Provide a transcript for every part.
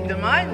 galing naman.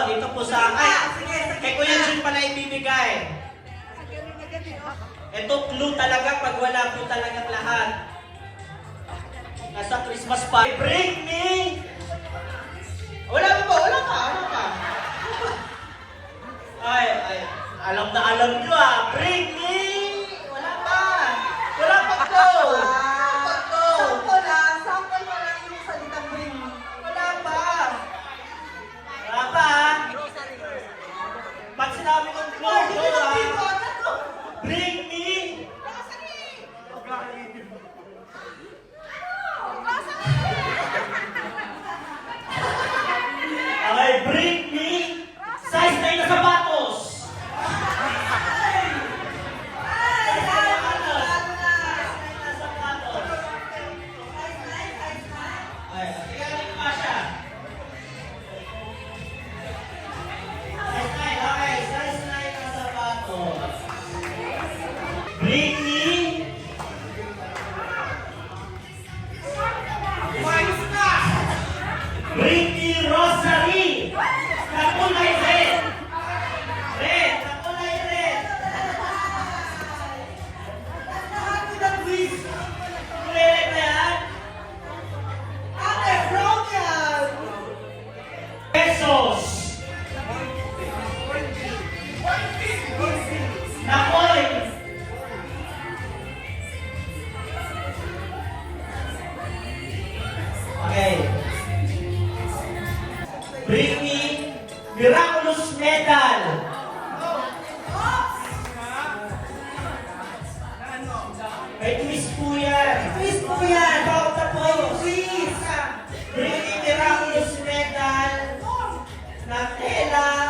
Dito po sa kay Kuya Jun pala ibibigay. Ito clue talaga pag wala po talagang lahat. Nasa Christmas party. Bring me! Wala pa. Ay, alam na alam nyo Bring me! Wala pa po! Sample mo lang yung salitang bring me. Wala pa! Pag sinabi kong clue, bring me! Okay, bring me! Size 9 na sapatos! Bring me! Bring me rosary! Kakulay red! Kakulay red! Kulay red na yan? Brown yan! Pesos! Nakoy! Okay. Bring me miraculous medal. May twist po yan. Bawat na po yung twist. Bring me miraculous medal na tela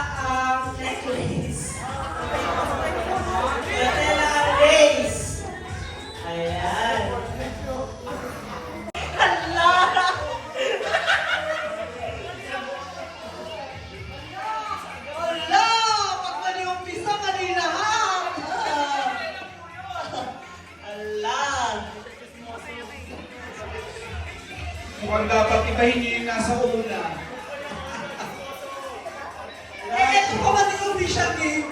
siya game.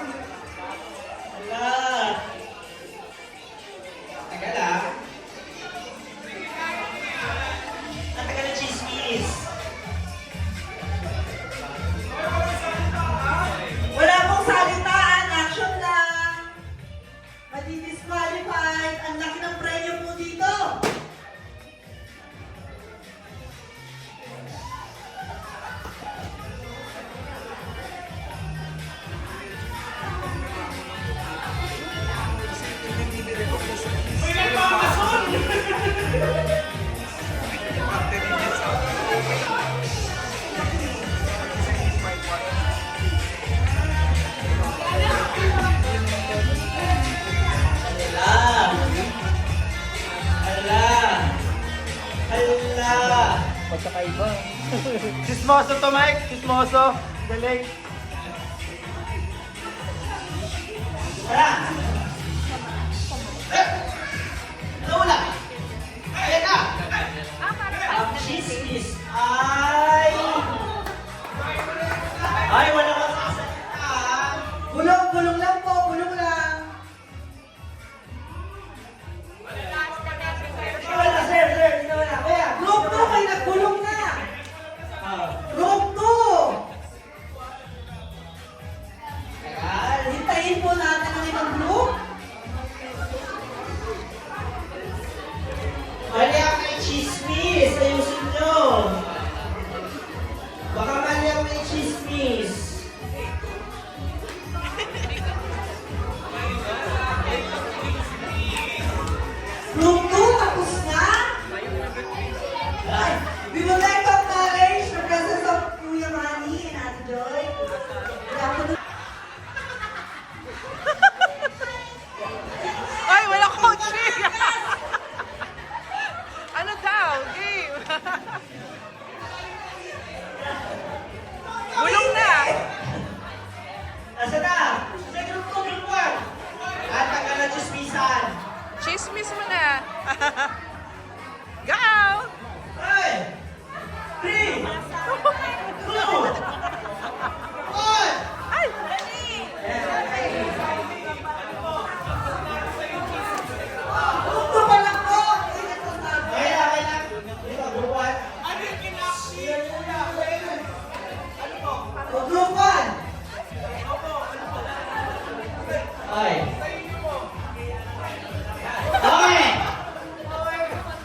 Wala. Teka lang. Ang tagal ng chismis. Wala pong salitaan, action lang. Madi-disqualified. Ang laki ng premyo po dito. Hala. Hala. Hala. Pagkakaiba. Chismoso to, Mike. Chismoso. Galing. Hala. Wala. Ayan na. Ang chismis ay... Ay, wala kang sasalita. Bulong lang po, bulong lang. Wala, sir. Hindi wala. Kaya. Group 2 kayo nagbulong na. Group 2. Tagal. Hintayin po natin ang ibang group. Mali ang may chismis. Ayusin nyo. Baka mali ang may chismis. Group 2, tapos na. Ay, we would like to acknowledge the presence of Kuya Manny and Ate Joy. Good afternoon. Ay, wala coaching! Ano daw? Game! Bulong na! Nasa na? Sa group 2, group 1. At tagal na chismisan. Chismis mo na! Go! Hey! 3, 2, 1. Ay! Group 2 pa lang po. Okay na. Dito, group 1. O, Group 1. Okay. Okay.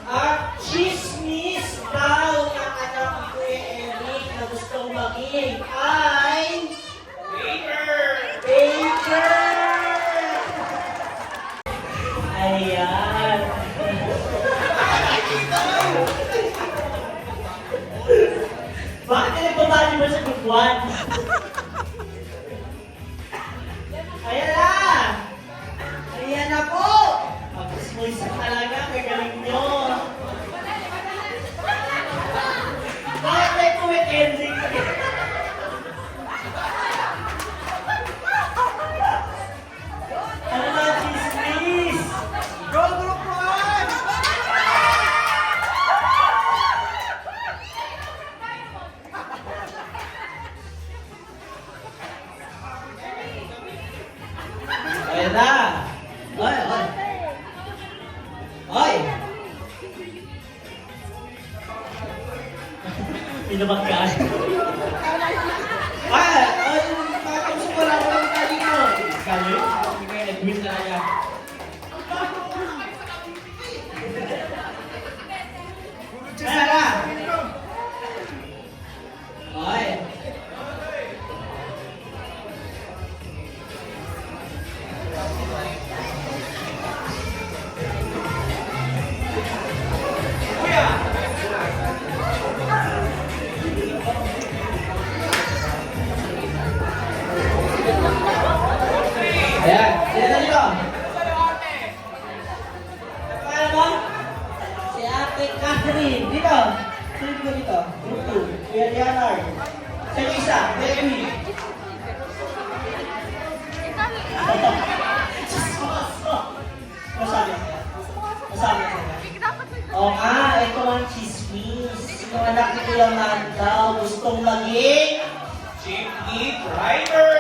Ang chismis daw ng anak ni Kuya Eric na gustong maging ay... Baker! Ayan. Bakit nagpabali mo sa group 1? Ayan na! Ayan na po. Mag-chismisan talaga, kagaling nyo. Bakit may kuwit ending? Ano na, chismis? Go, Group 1! Ayan na! Oy, oy! Oy! Pinabagkaan. Ay! Ay! Makakausap ko lang ng galing mo. Galing? Hindi kayo nag-win talaga. Ayan na! Oy! Ayan, sino na dito? Ano mo? Si Ate Catherine. Dito. Sino dito? Group 2. Kuya Leonard. Sino isa? Baby. Masabi. Masabi. Oo nga, ito ang chismis. Yung anak ni Kuya Man daw gustong maging jeepney driver.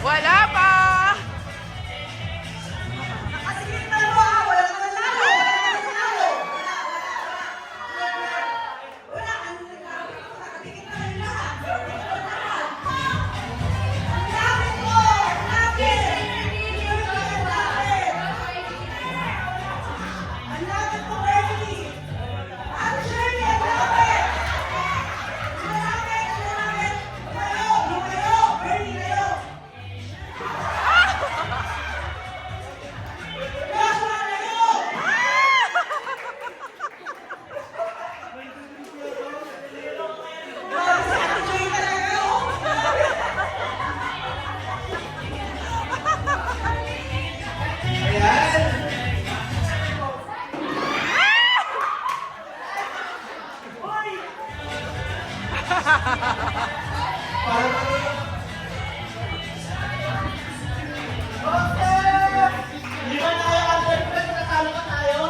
Wala pa! Nakasigit na mo ah! Wala ka nanalo! Wala ka nanalo! Nakasigit na rin lahat! Ang lapit mo! Ang lapit! Ang lapit mo, Bernie! Ate Shirley, ang lapit! Ang lapit! Ang lapit! Kayo! Kayo! Bernie, kayo! Joshua, kayo! Grabe si Ate Joy talaga, oh! Ayan. Di ba tayo under press? Natalo ka tayo?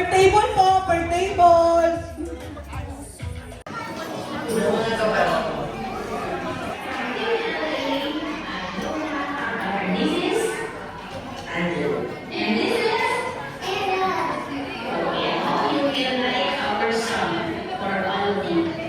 Per table po, per table. And this is Anna. Okay, I hope you will like our song for all of you.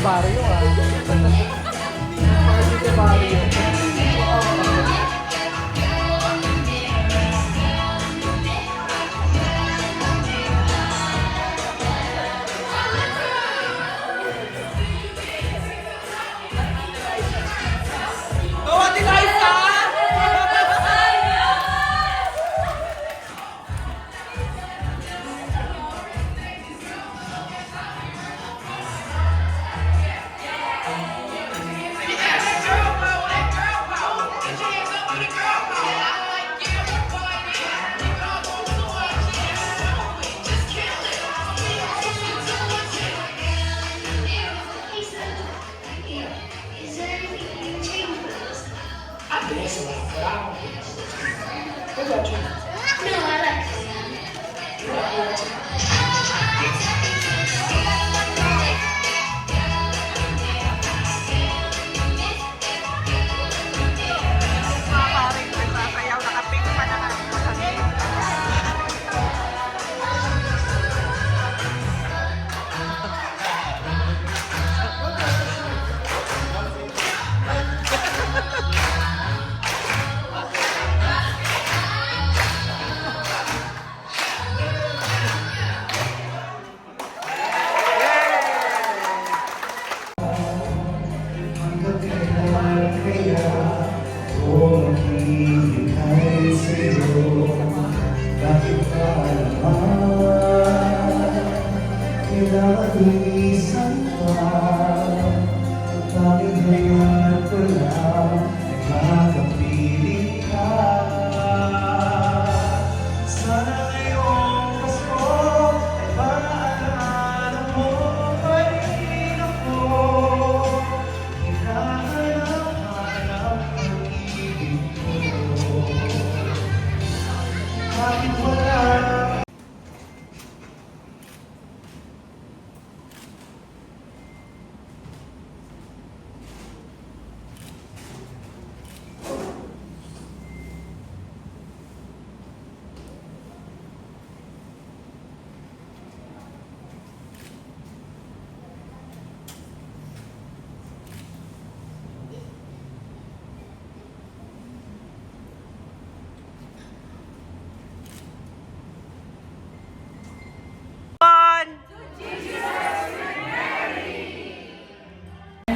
barrio ah. Party de barrio. Is there anything you can change for this? No, I like it.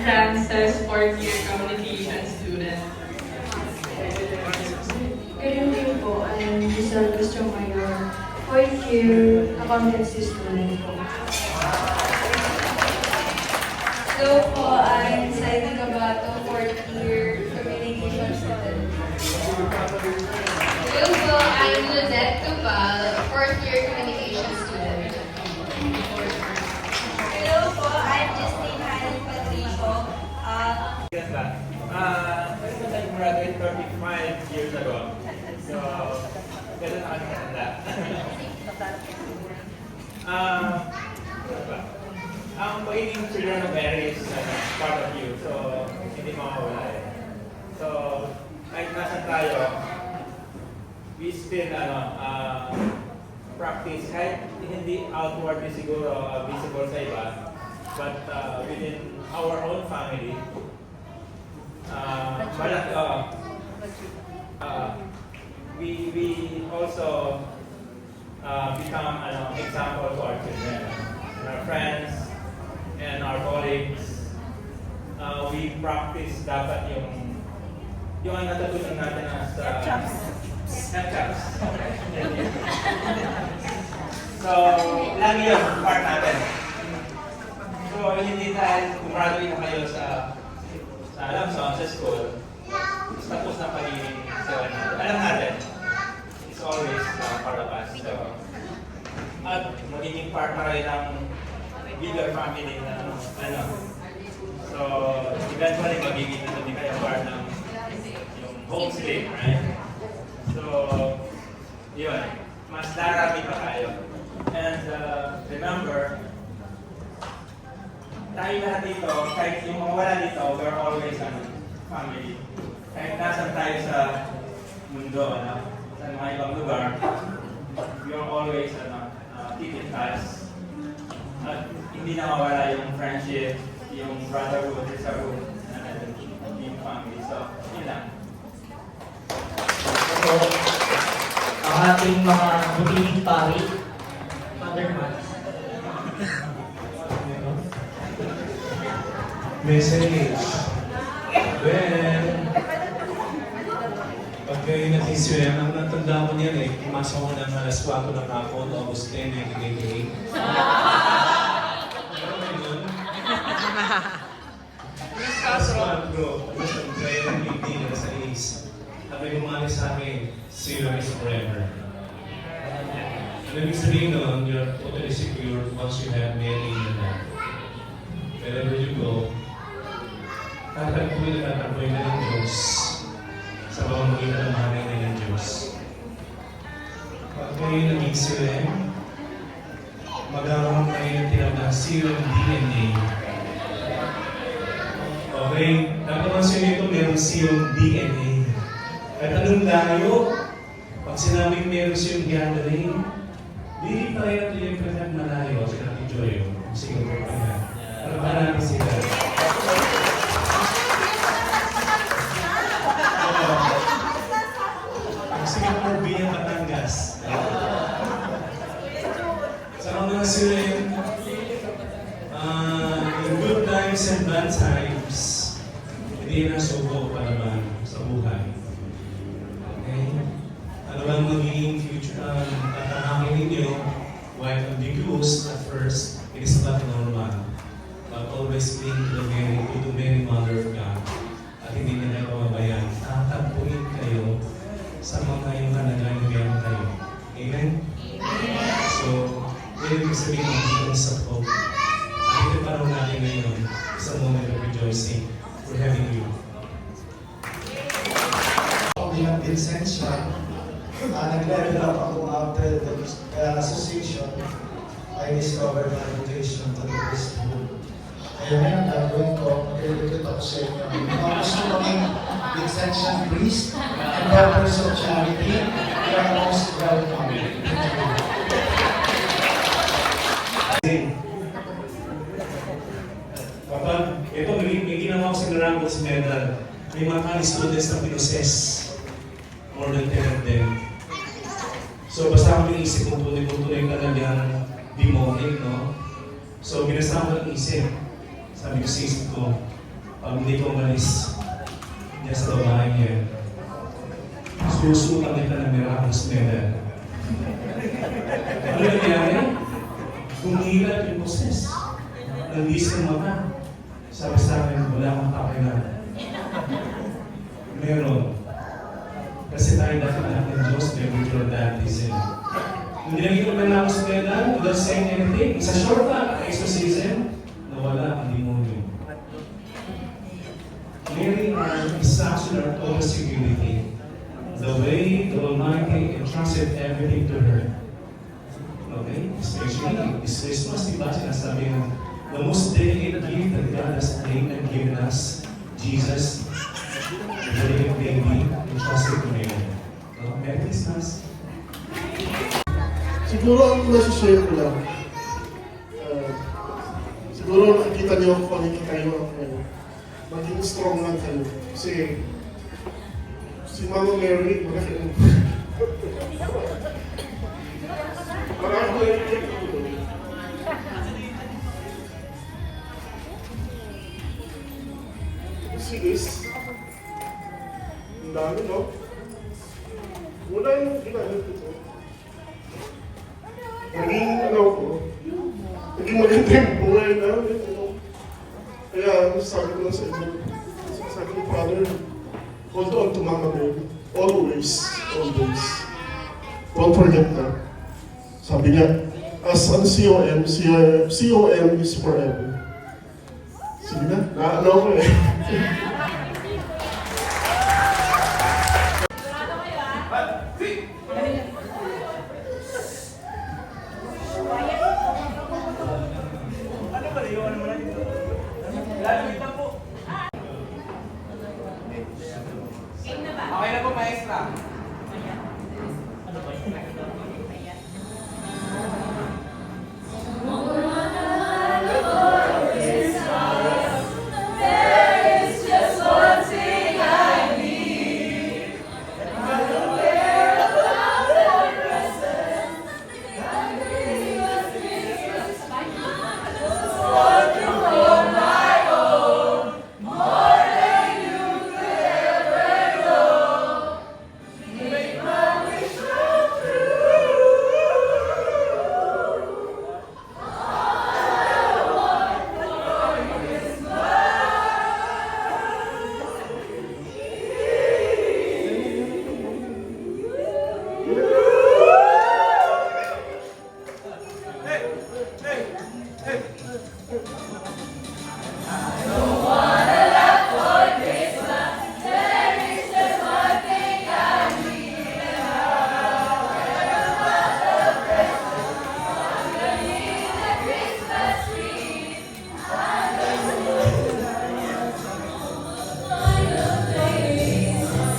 Frances, fourth-year communication student. Good evening po. I'm Giselle Castromayor, fourth year accountancy student po. Hello po, I'm Saidi Gabato, fourth year communication student. Hello po, I'm Lizette Tupal, fourth year communication student. Hello po, I'm Justine Hanan Patricio. Yes, I graduated 35 years ago. So, ganun ako nakatanda. Ang pagiging children of Mary is part of you. So, hindi mawawala eh. So, kahit nasan tayo, we still practice kahit hindi outwardly siguro visible sa iba, but within our own family, we also become an example to our children, and our friends, and our colleagues. We practice dapat yung ang natutunan natin sa F-chaps. So, lagi yung part natin. So, hindi dahil graduate na kayo sa Alamson, sa school, tapos na pagiging sewan natin. Alam natin, it's always part of us. So, at magiging part na rin ng bigger family na So, eventually magiging din kayo part ng yung homestay, right? So, yun. Mas darami pa tayo. And remember, tayo lahat dito, kahit yung mga wala dito, we're always family. Kahit nasan tayo sa mundo, sa mga ibang lugar, we're always keep in touch. At hindi na mawala yung friendship, yung brotherhood, sisterhood na nandun yung family. So, yun lang. So, ang ating mga butiling pari, Father Matt. Message. Well, pag kayo nag-iswem, ang natanda ko niyan pumasok ko ng alas 4 ng hapon, August 10, 1988. Pero ngayon, alas 4, tapos nag-try ng evening, alas 6. Sabi bumalik sa akin, zero is forever. Ano ibig sabihin nun, you're totally secure once you have Mary in your life. Wherever you go, tatagpuin na ng Diyos sa pamamagitan ng hanay na ng Diyos. Pag kayo nag-iswem, magkaroon kayo ng tinatawag na serum DNA. Okay? Napapansin nito, mayroong serum DNA. At anong layo? Pag sinabing meron siyang gathering, hindi pa rin ito yung pinag-malayo sa natin Joyo. Sige po pa yan. Para ba natin sila? Sige po, Bia Batangas. Sa mga sila in good times and bad times, hindi na suko para ba sa buhay. Okay? Ano bang magiging future tatangakin ninyo? While ambiguous at first, it is not normal. But always cling to the Mary Mother of God. At hindi na kayo pababayaan. Tatagpuin kayo sa mga yung kalagayan na meron kayo. Amen? So, yun yung sabihin ng Diyos sa hope. At ito parang natin ngayon sa moment of rejoicing for having you. Bilang Vincensya, nag-level up ako after the association. I discovered my vocation to the priesthood. Kaya ngayon, gagawin ko, mag-educate ako sa inyo. Mga gusto maging Vincentian priest and purpose of charity, you are most welcome. Kapag ito, may ginawa ko sa Miracles Medal, may mga college students na pinoses. More than 10 of them. So basta kami naisip kung tunay talagang demonic, no? So binasa ko ng isip. Sabi ko sa isip ko, pag hindi ko umalis niya sa babae niya, susukan kita ng Miracles Medal. Ano nangyari? Humihila at poses. Nandis ang mata. Sabi sa akin, wala kang pakialam. Meron. Kasi tayo dapat natin ng Diyos, may mutual baptism. Hindi lang ito Miracles Medal, without saying anything, sa shortcut, exorcism, nawala ang demonyo. Mary Ann is such our total security. The way the Almighty entrusted everything to her. Okay? Especially this Christmas, diba sinasabi ng the most delicate gift that God has made and given us, Jesus, the delicate baby, entrusted to Mary. No? Merry Christmas! Siguro ang nasi-share ko lang, siguro nakikita niyo kung pagiging kayo, maging strong lang kayo. Kasi si Mama Mary, malaki ang marami ko yung is, ang dami, no? Wala yung ginagawa ito. Naging naging maganda yung buhay namin. Kaya sabi ko lang sa inyo, sabi ni Father, hold on to Mama Mary. Always, always. Don't forget that. Sabi niya, as ang COM is forever. Sige na, naano ko eh. Okay na po, maestra.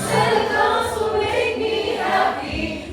Santa Claus will make me happy.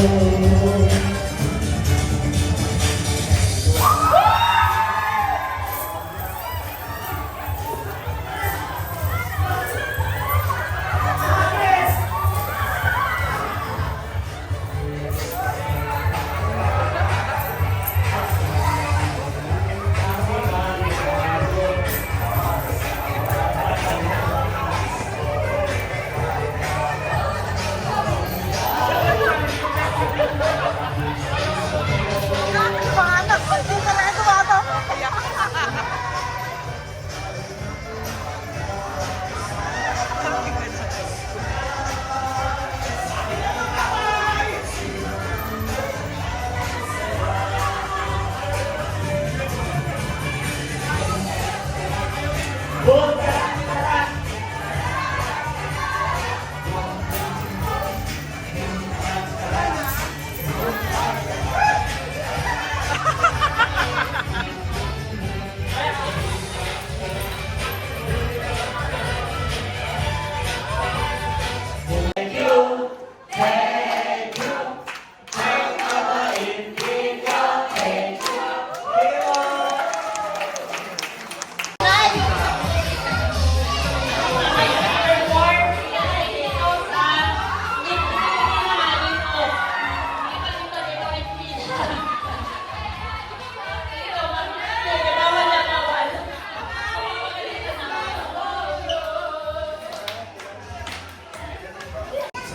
Sa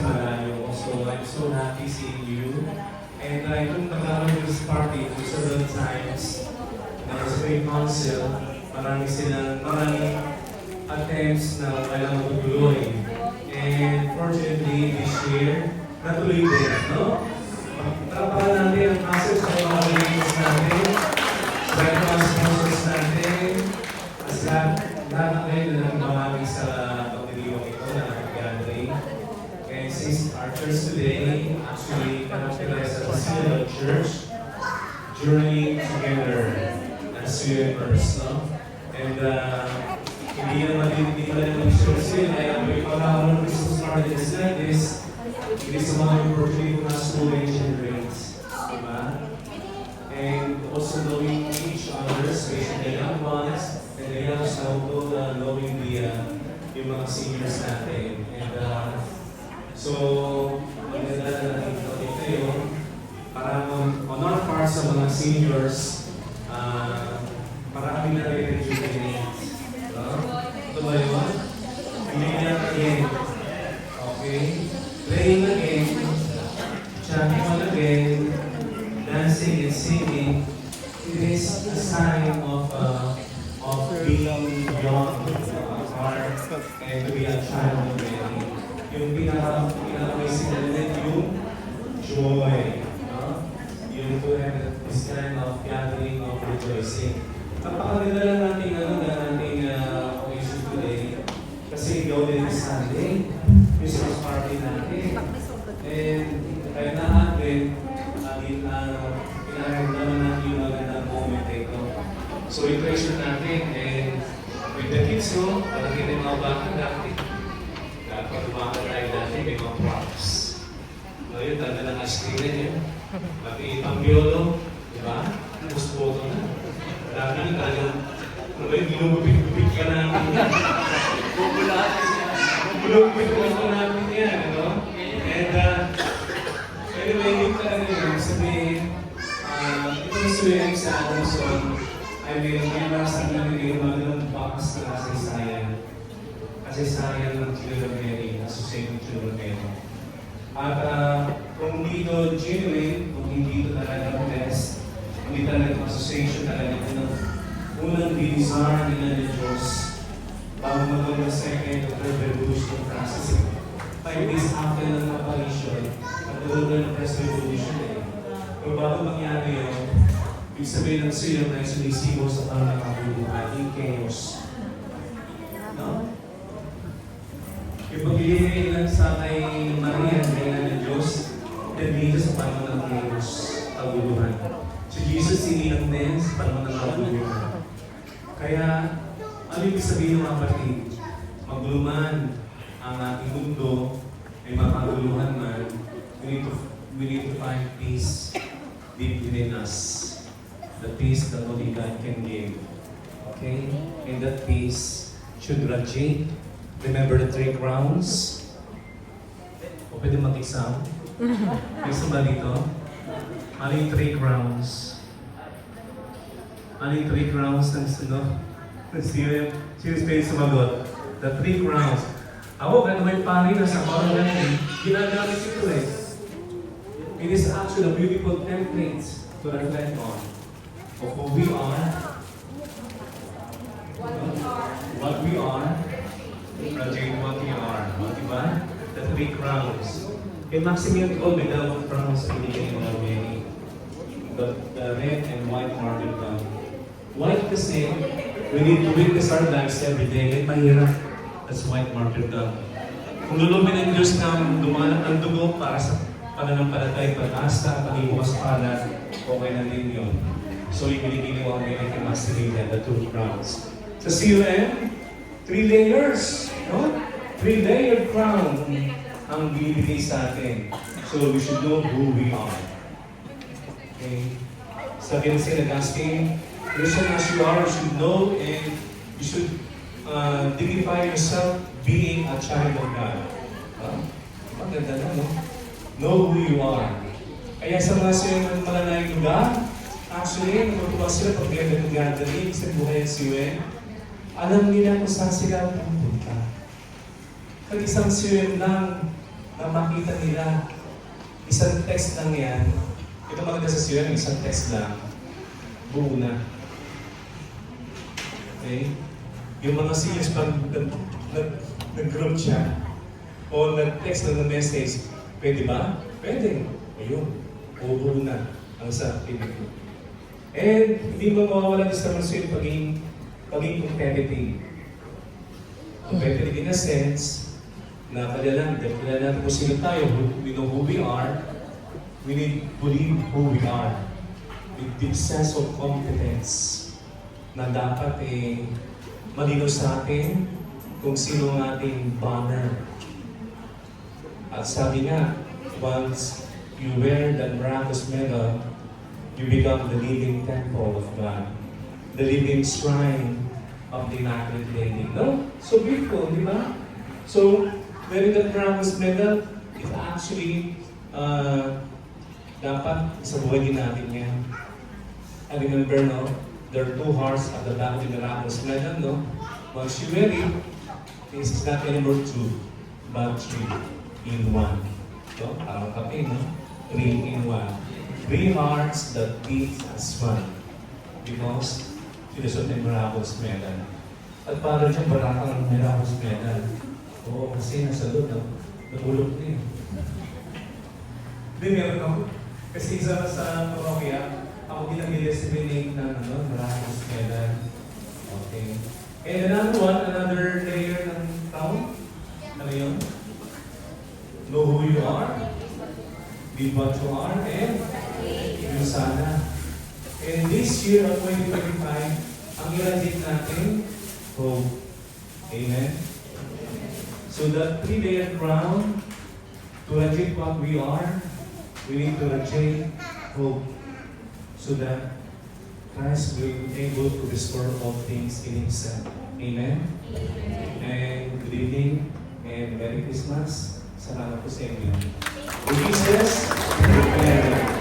malayo ko. So I'm so happy seeing you. And kung nagkaroon ng this party kung sa those times na sa Great Council, maraming attempts na walang matutuloy. And fortunately, this year, natuloy din, no? Trapahan natin ang council sa mga leaders natin, sa mga sponsors natin, as lahat na kayo na nagmamahagi sa pagdiliwang ito na gathering. And since our church today, actually, characterized as a single church, journeying together as universe, no? And hindi pala naman sure sila, kaya may pagkakaroon ng Christmas party just like this, it is one opportunity for us to regenerate, diba? And also knowing each other, especially the young ones, and the young also knowing yung mga seniors natin. And so, maganda na natin ito yun, para on our part sa mga seniors, para kami na rejuvenate. Ito ba yun? Pilihan again. Okay? Playing again, chanting again, dancing and singing, it is a sign of being young, heart, and to be a child already. Yung pinaka-basic element, yung joy. Yung to have this kind of gathering of rejoicing. Napakaganda lang natin occasion today. Kasi Golden Sunday, Christmas party natin. And kaya natin, pinaramdaman natin yung magandang moment ito. So i-treasure natin, and with the kids, no? Palagi rin mga bata dati. Dapat bata tayo dati, may mga props. No, yun, tanda ng ice cream na yun. Pati pang-biolo, di ba? Tapos photo na. Dati yung talagang, ano ba yung ginugupit-gupit ka na bubulagupit ko namin yan, ano? And anyway, yung talaga yun, sabihin, ito yung suwing sa Adamson, ay may marasang namin yung magandang bakas na kasaysayan. Kasaysayan ng Children Mary, Associated Children Mary. At kung dito genuine, kung hindi ito talaga test, hindi talaga association talaga ito ng unang dinisar nila ng Diyos bago magawang second or third revolution of Francis. 5 days after ng apparition, nagkaroon na ng first revolution eh. Kung bago mangyari yun, ibig sabihin ng siya na sumisigaw sa parang nakabuluhan, yung chaos. No? Yung paglilingay lang sa kay Maria, kaya ng Diyos, nandito sa panahon ng chaos, kabuluhan. Si Jesus sinilang din sa panahon ng kabuluhan. Kaya, ano ibig sabihin ng kapatid? Magluman ang ating mundo, ay makaguluhan man, we need to we need to find peace deep within us. The peace that only God can give. Okay? And that peace should radiate. Remember the 3 crowns? O pwede mag-exam? May sumba dito? Ano yung 3 crowns? Ano yung 3 crowns ng sunod? Sino pwede sumagot? The 3 crowns. Ako, kaya may pari na sa parang natin, ginagamit ito eh. It is actually a beautiful template to reflect on of who we are, what we are, project what we are. Diba? The 3 crowns. Kay Maximilian Kolbe, dalawang crowns ang binigay ng mga many. The red and white marble crown. White kasi, we need to witness our lives every day. Kahit mahirap, that's white marble crown. Kung lulumin ng Diyos na dumanak ang dugo para sa pananampalatay, pag-asa, pag-iwas palad, okay na din yun. So, ibinigay mo ang meron kay Maximilian, the 2 crowns. Sa CUM, 3 layers, no? 3-layered crown ang binibigay sa atin. So, we should know who we are. Okay? Sabi na St. Augustine, person as you are, you should know and you should dignify yourself being a child of God. Maganda na, no? Know who you are. Kaya sa mga siya malanayang lugar, actually, natutuwa sila pag may nag-gathering sa buhay ng siwen, alam nila kung saan sila pupunta. Pag isang siwen lang na makita nila, isang text lang yan, ito maganda sa siwen, isang text lang, buo na. Okay? Yung mga seniors pag nag-group siya, o nag-text na message, pwede ba? Pwede. Ayun, buo na ang sa pinag. And hindi mo mawawala sa mga paging competitive. Competitive in a sense na kailangan natin kung sino tayo, we know who we are, we need to believe who we are. With deep sense of confidence na dapat malinaw sa atin kung sino ang ating banner. At sabi nga, once you wear the miraculous medal, you become the living temple of God, the living shrine of the Immaculate Lady. No? So beautiful, di ba? So, wearing the miraculous medal, it actually dapat sa buhay din natin yan. I remember, no? There are 2 hearts at the back of the miraculous medal, no? Once you wear it, it's not anymore 2, but 3 in 1. No? Parang kape, no? 3 in 1. 3 hearts that beat as one. Because sinusot ng miraculous medal. At para dyan, barakang ang miraculous medal. Oo, kasi nasa doon, no? Nagulog na yun. Hindi, meron ako. Kasi isa sa parokya, ako din ang i-disseminate ng miraculous medal. Okay. And another one, another layer ng crown. Ano yun? Know who you are, be what you are, and yun sana. And this year of 2025, ang i-radiate natin, hope. Amen? So that 3-layer crown, to radiate what we are, we need to radiate hope. So that Christ will be able to restore all things in Himself. Amen? And good evening and Merry Christmas. Salamat po sa inyo. Jesus, Amen.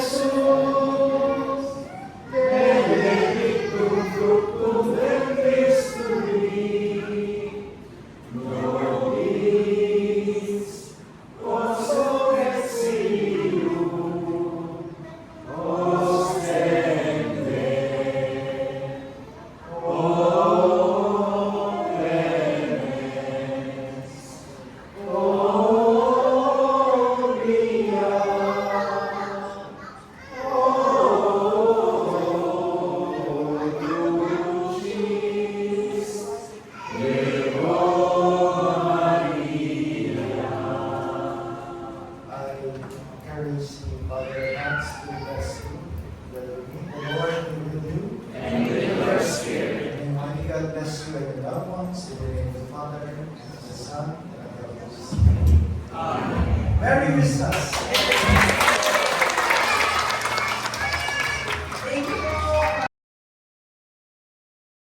Jesus to Father Max to bless you. The Lord be with you. And with your spirit. And Almighty God bless you and your loved ones in the name of the Father, and the Son, and of the Holy Spirit. Amen. Merry Christmas.